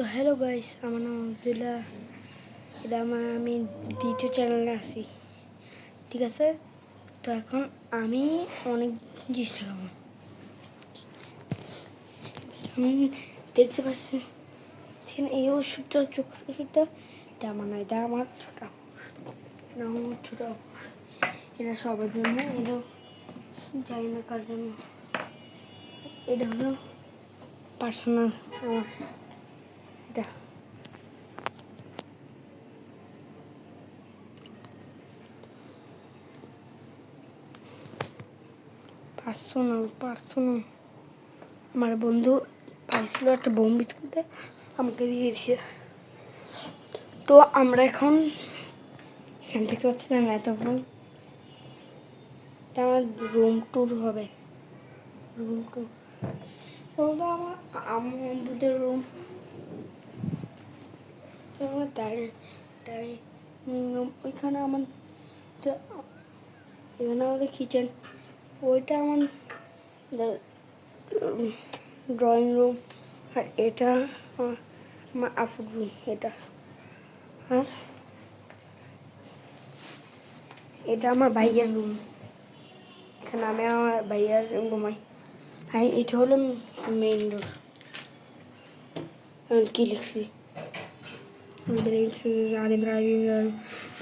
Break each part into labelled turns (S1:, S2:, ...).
S1: তো hello guys, আমার নাম আব্দুল্লাহ। এটা আমি দ্বিতীয় চ্যানেলে আছি, ঠিক আছে? তো এখন আমি অনেক জিনিস দেখাবো। আমি দেখতে পাচ্ছি এই ওষুধটা, চোখের ওষুধটা, এটা আমার না, এটা আমার ছোট না, আমার ছোট। এটা সবার জন্য, এটা জানি না কার জন্য। এটা হলো পার্সোনাল আমার, এটা পার্সোনাল আমার বন্ধু পাইছিল একটা বোম বিস্কুটে, আমাকে দিয়েছে। তো আমরা এখন এখান থেকে পাচ্ছি না, এতক্ষণ এটা আমার রুম ট্যুর হবে। রুম ট্যুর আমার আমাদের রুম, ওইখানে আমার, এখানে আমাদের কিচেন, ওইটা আমার ড্রয়িং রুম, আর এটা আমার আফুর রুম, এটা। আর এটা আমার ভাইয়ের রুম, এখানে আমি আমার ভাইয়ার ঘুমাই। আর এটা হলো মেইন ডোর। কি লিখছি?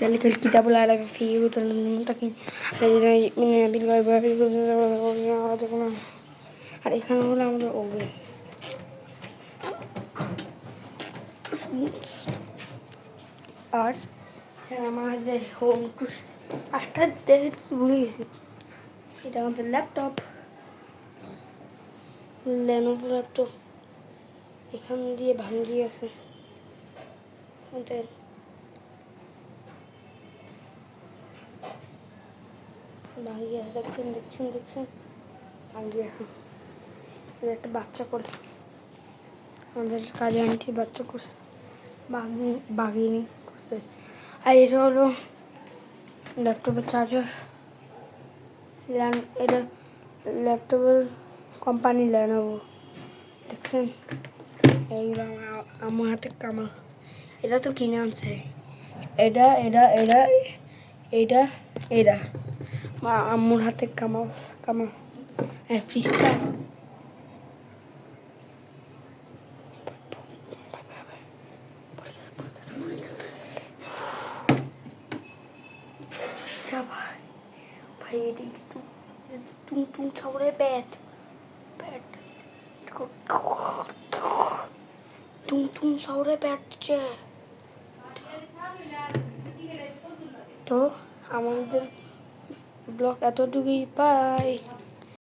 S1: ذلك الكتاب لا ريب فيه هدى للمتقين الذين يؤمنون بالغيب আর এখানে হলো আমাদের ওভেন। আর আমাদের হোম টুর একটা দেখে ভুলে গেছি, এটা আমাদের ল্যাপটপ, লেনোভো ল্যাপটপ। এখান দিয়ে ভাঙ্গি আছে, ভাঙ্গি আছে, দেখছেন ভাঙ্গি আছে। একটা বাচ্চা করছে, আমাদের কাজে আন্টি বাচ্চা করছে, বাঘিনী করছে। আর এটা হলো ল্যাপটপের চার্জার, এটা ল্যাপটপের কোম্পানি লেনোভো, দেখছেন? এইগুলো আমার হাতে কামাল, এটা তো কিনে আনছে। এটা এটা এটা এটা এটা আম্মুর হাতে কামাল। ফ্রিজটা ভাই, এটা একটু টুং সাউরে ব্যাট টুং সাউরে ব্যাটছে। তো আমাদের ব্লগ এতটুকুই, বাই।